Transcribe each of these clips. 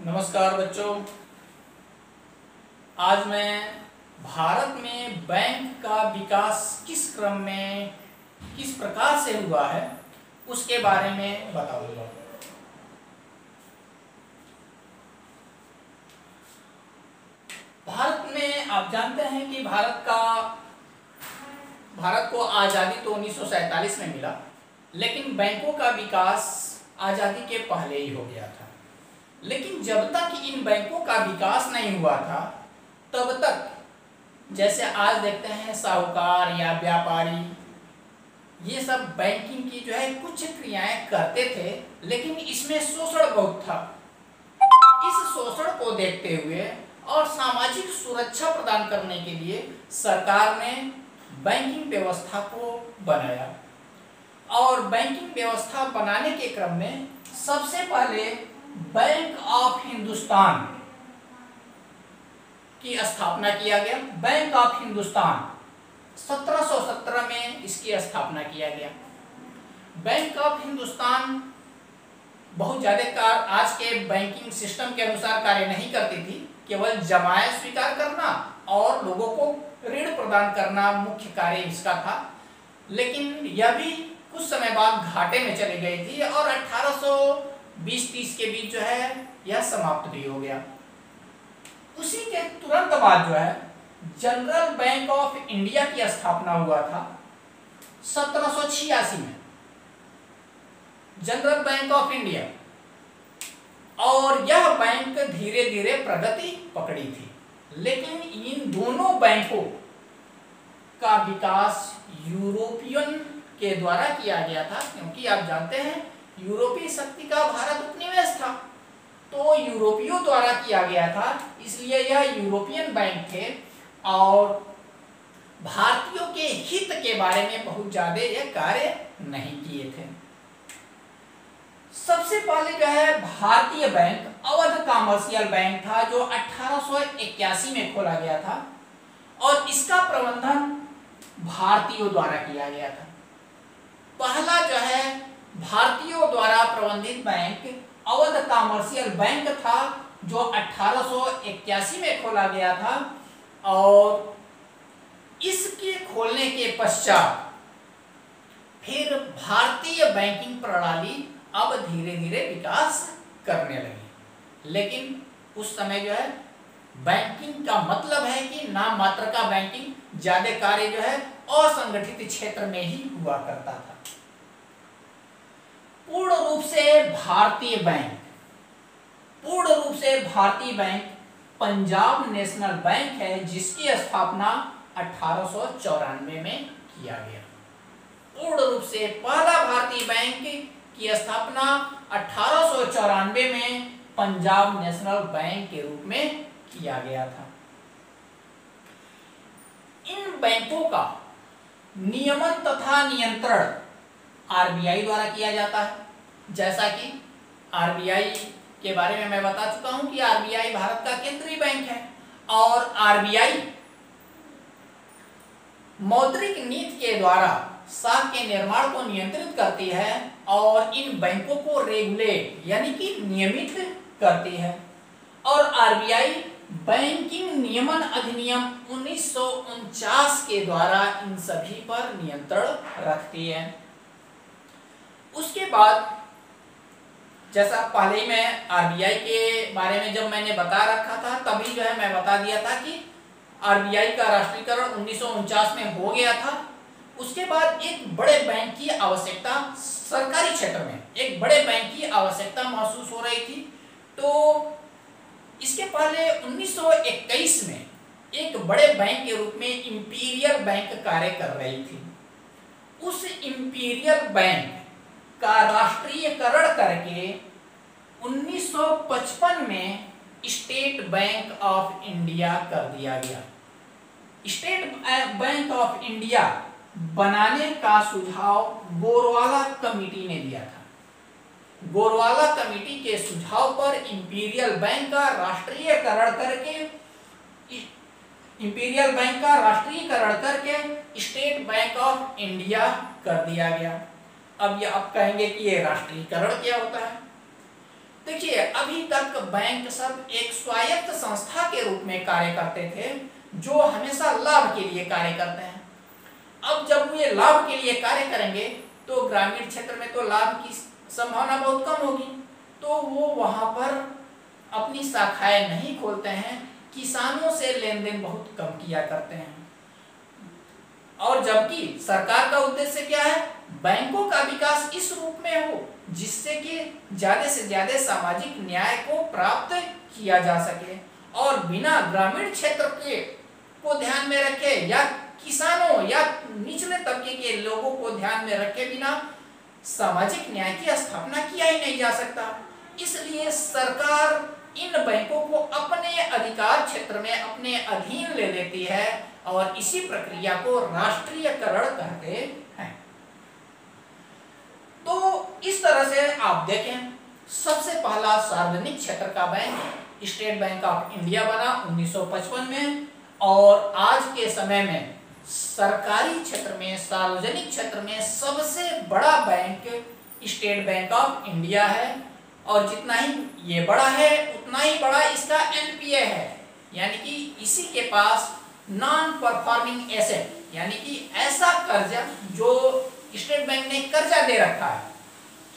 नमस्कार बच्चों। आज मैं भारत में बैंक का विकास किस क्रम में किस प्रकार से हुआ है उसके बारे में बताऊंगा। भारत में आप जानते हैं कि भारत को आज़ादी तो 1947 में मिला, लेकिन बैंकों का विकास आज़ादी के पहले ही हो गया था। लेकिन जब तक इन बैंकों का विकास नहीं हुआ था तब तक, जैसे आज देखते हैं साहूकार या व्यापारी, ये सब बैंकिंग की कुछ क्रियाएं करते थे, लेकिन इसमें शोषण बहुत था। इस शोषण को देखते हुए और सामाजिक सुरक्षा प्रदान करने के लिए सरकार ने बैंकिंग व्यवस्था को बनाया। और बैंकिंग व्यवस्था बनाने के क्रम में सबसे पहले बैंक ऑफ हिंदुस्तान की स्थापना किया गया। बैंक ऑफ हिंदुस्तान 1717 में इसकी स्थापना किया गया। बैंक ऑफ हिंदुस्तान बहुत ज्यादा आज के बैंकिंग सिस्टम के अनुसार कार्य नहीं करती थी। केवल जमायत स्वीकार करना और लोगों को ऋण प्रदान करना मुख्य कार्य इसका था। लेकिन यह भी कुछ समय बाद घाटे में चली गई थी और 1820-30 के बीच यह समाप्त भी हो गया। उसी के तुरंत बाद जनरल बैंक ऑफ इंडिया की स्थापना हुआ था 1786 में। जनरल बैंक ऑफ इंडिया, और यह बैंक धीरे धीरे प्रगति पकड़ी थी। लेकिन इन दोनों बैंकों का विकास यूरोपियन के द्वारा किया गया था, क्योंकि आप जानते हैं यूरोपीय शक्ति का भारत उपनिवेश था, तो यूरोपियों द्वारा किया गया था, इसलिए यह यूरोपियन बैंक थे और भारतीयों के हित के बारे में बहुत ज्यादा यह कार्य नहीं किए थे। सबसे पहले भारतीय बैंक अवध कमर्शियल बैंक था, जो 1881 में खोला गया था और इसका प्रबंधन भारतीयों द्वारा किया गया था। पहला भारतीयों द्वारा प्रबंधित बैंक अवध कमर्शियल बैंक था, जो 1881 में खोला गया था। और इसके खोलने के पश्चात फिर भारतीय बैंकिंग प्रणाली अब धीरे धीरे विकास करने लगी। लेकिन उस समय बैंकिंग का मतलब है कि नाम मात्र का बैंकिंग, ज्यादा कार्य असंगठित क्षेत्र में ही हुआ करता था। पूर्ण रूप से भारतीय बैंक पंजाब नेशनल बैंक है, जिसकी स्थापना 1894 में किया गया। पूर्ण रूप से पहला भारतीय बैंक की स्थापना 1894 में पंजाब नेशनल बैंक के रूप में किया गया था। इन बैंकों का नियमन तथा नियंत्रण आरबीआई द्वारा किया जाता है। जैसा कि आरबीआई के बारे में मैं बता चुका हूं कि आरबीआई भारत का केंद्रीय बैंक है और आरबीआई मौद्रिक नीति के द्वारा साख के निर्माण को नियंत्रित करती है और इन बैंकों को रेगुलेट यानी कि नियमित करती है। और आरबीआई बैंकिंग नियमन अधिनियम 1949 के द्वारा इन सभी पर नियंत्रण रखती है। उसके बाद जैसा पहले ही मैं आरबीआई के बारे में जब मैंने बता रखा था, तभी मैं बता दिया था कि आरबीआई का राष्ट्रीयकरण 1949 में हो गया था। उसके बाद एक बड़े बैंक की आवश्यकता, सरकारी क्षेत्र में एक बड़े बैंक की आवश्यकता महसूस हो रही थी। तो इसके पहले 1921 में एक बड़े बैंक के रूप में इंपीरियल बैंक कार्य कर रही थी। उस इंपीरियल बैंक का राष्ट्रीयकरण करके 1955 में स्टेट बैंक ऑफ इंडिया कर दिया गया। स्टेट बैंक ऑफ इंडिया बनाने का सुझाव गोरवाला कमेटी ने दिया था। गोरवाला कमेटी के सुझाव पर इंपीरियल बैंक का राष्ट्रीयकरण करके स्टेट बैंक ऑफ इंडिया कर दिया गया। अब ये आप कहेंगे कि ये राष्ट्रीयकरण क्या होता है? देखिए, अभी तक बैंक सब एक स्वायत्त संस्था के रूप में कार्य करते थे, जो हमेशा लाभ के लिए कार्य करते हैं। अब जब ये लाभ के लिए कार्य करेंगे तो ग्रामीण क्षेत्र में तो लाभ की संभावना बहुत कम होगी, तो वो वहां पर अपनी शाखाएं नहीं खोलते हैं, किसानों से लेन देन बहुत कम किया करते हैं। और जबकि सरकार का उद्देश्य क्या है, बैंकों का विकास इस रूप में हो जिससे कि ज्यादा से ज्यादा सामाजिक न्याय को प्राप्त किया जा सके, और बिना ग्रामीण क्षेत्र के को ध्यान में रखे या किसानों या निचले तबके के लोगों को ध्यान में रखे बिना सामाजिक न्याय की स्थापना किया ही नहीं जा सकता। इसलिए सरकार इन बैंकों को अपने अधिकार क्षेत्र में अपने अधीन ले लेती है और इसी प्रक्रिया को राष्ट्रीयकरण कहते हैं। तो इस तरह से आप देखें, सबसे पहला सार्वजनिक क्षेत्र का bank state bank of India बना 1955 में, और आज के समय में सरकारी क्षेत्र में, सार्वजनिक क्षेत्र में सबसे बड़ा bank state bank of India है। और जितना ही ये बड़ा है उतना ही बड़ा इसका एनपीए है, यानी कि इसी के पास नॉन परफॉर्मिंग एसेट, यानी कि ऐसा कर्जा जो स्टेट बैंक ने कर्जा दे रखा है,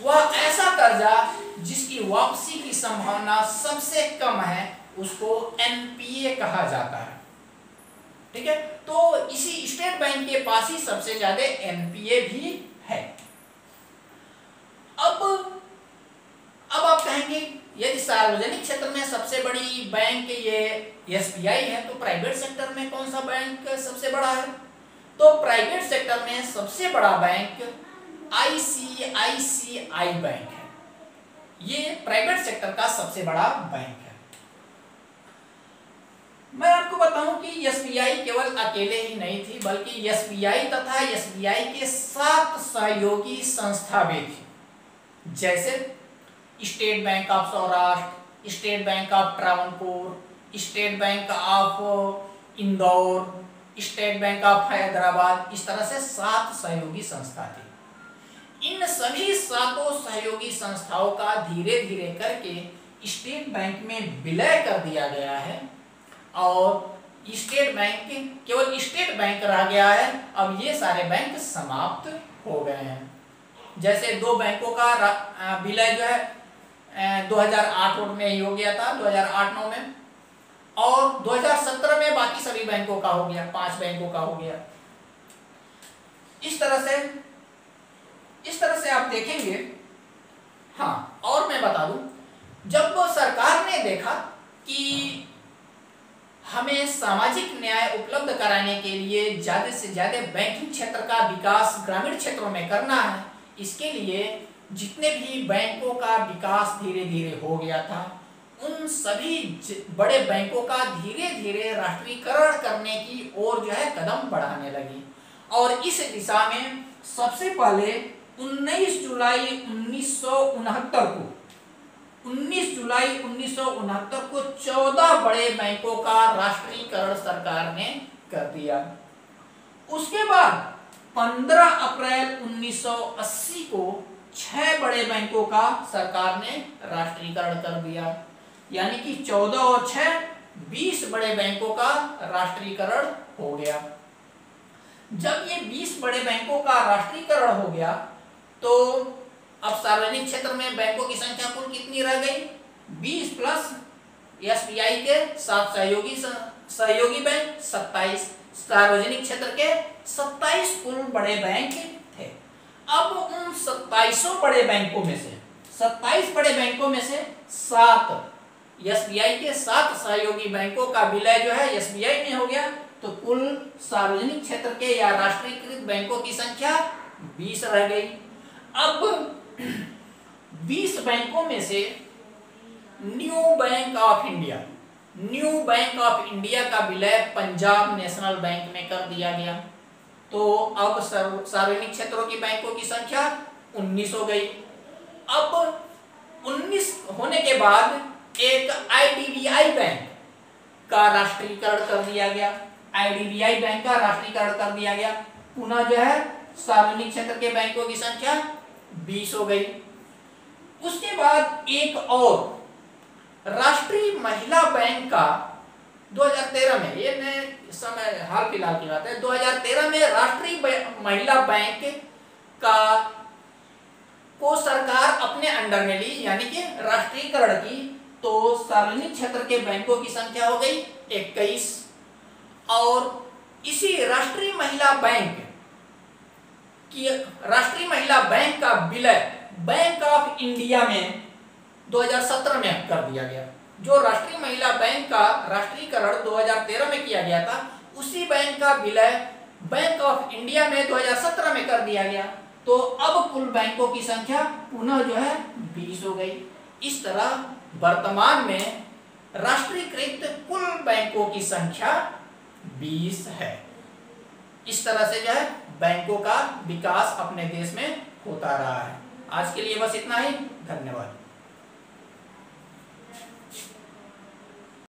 वह ऐसा कर्जा जिसकी वापसी की संभावना सबसे कम है, उसको एनपीए कहा जाता है। ठीक है, तो इसी स्टेट बैंक के पास ही सबसे ज्यादा एनपीए भी है। अब आप कहेंगे यदि सार्वजनिक क्षेत्र में सबसे बड़ी बैंक ये एसबीआई है, तो प्राइवेट सेक्टर में कौन सा बैंक सबसे बड़ा है? तो प्राइवेट सेक्टर में सबसे बड़ा बैंक आईसीआईसीआई बैंक है। ये प्राइवेट सेक्टर का सबसे बड़ा बैंक है। मैं आपको बताऊं कि एसबीआई केवल अकेले ही नहीं थी, बल्कि एसबीआई तथा एसबीआई के 7 सहयोगी संस्था भी थी, जैसे state bank of Saurashtra, state bank of Travancore, state bank of Indore, state bank of Hyderabad. इस तरह से 7 सहयोगी संस्था थी। इन सभी 7 सहयोगी संस्थाओं का धीरे धीरे करके स्टेट बैंक में विलय कर दिया गया है और स्टेट बैंक केवल स्टेट बैंक रह गया है। अब ये सारे बैंक समाप्त हो गए हैं। जैसे 2 बैंकों का विलय जो है 2008 में ही हो गया था, 2008-9 में, और 2017 में बाकी सभी बैंकों का हो गया, 5 बैंकों का हो गया। इस तरह से आप देखेंगे। हाँ, और मैं बता दूं, जब सरकार ने देखा कि हमें सामाजिक न्याय उपलब्ध कराने के लिए ज्यादा से ज्यादा बैंकिंग क्षेत्र का विकास ग्रामीण क्षेत्रों में करना है, इसके लिए जितने भी बैंकों का विकास धीरे धीरे हो गया था, उन सभी बड़े बैंकों का धीरे धीरे राष्ट्रीयकरण करने की ओर जो है कदम बढ़ाने लगी। और इस दिशा में सबसे पहले 19 जुलाई 1969 को 14 बड़े बैंकों का राष्ट्रीयकरण सरकार ने कर दिया। उसके बाद 15 अप्रैल 1980 को 6 बड़े बैंकों का सरकार ने राष्ट्रीयकरण कर दिया, यानी कि 14 और 6 20 बड़े बैंकों का राष्ट्रीयकरण हो गया। जब ये 20 बड़े बैंकों का राष्ट्रीयकरण हो गया तो अब सार्वजनिक क्षेत्र में बैंकों की संख्या कुल कितनी रह गई? 20 प्लस एसबीआई के 7 सहयोगी बैंक 27, सार्वजनिक क्षेत्र के 27 कुल बड़े बैंक थे। अब उन 27 बड़े बैंकों में से 27 बड़े बैंकों में से 7 एसबीआई के 7 सहयोगी बैंकों का विलय जो है एसबीआई में हो गया, तो कुल सार्वजनिक क्षेत्र के या राष्ट्रीयकृत बैंकों की संख्या 20 रह गई। अब 20 बैंकों में से न्यू बैंक ऑफ इंडिया का विलय पंजाब नेशनल बैंक में कर दिया गया। तो अब सार्वजनिक क्षेत्रों की बैंकों की संख्या 19 हो गई। अब 19 होने के बाद एक आईडीबीआई बैंक का राष्ट्रीयकरण कर दिया गया। आईडीबीआई बैंक का राष्ट्रीयकरण कर दिया गया। पुनः जो है सार्वजनिक क्षेत्र के बैंकों की संख्या 20 हो गई। उसके बाद एक और राष्ट्रीय महिला बैंक का 2013 में, ये नए समय हाल फिलहाल की बात है, 2013 में राष्ट्रीय महिला बैंक का को सरकार अपने अंडर में ली, यानी कि राष्ट्रीयकरण की। तो सार्वजनिक क्षेत्र के बैंकों की संख्या हो गई 21। और इसी राष्ट्रीय महिला बैंक का विलय बैंक ऑफ इंडिया में 2017 में कर दिया गया। जो राष्ट्रीय महिला बैंक का राष्ट्रीयकरण 2013 में किया गया था, उसी बैंक का विलय बैंक ऑफ इंडिया में 2017 में कर दिया गया। तो अब कुल बैंकों की संख्या पुनः जो है 20 हो गई। इस तरह वर्तमान में राष्ट्रीयकृत कुल बैंकों की संख्या 20 है। इस तरह से जो है बैंकों का विकास अपने देश में होता रहा है। आज के लिए बस इतना ही। धन्यवाद।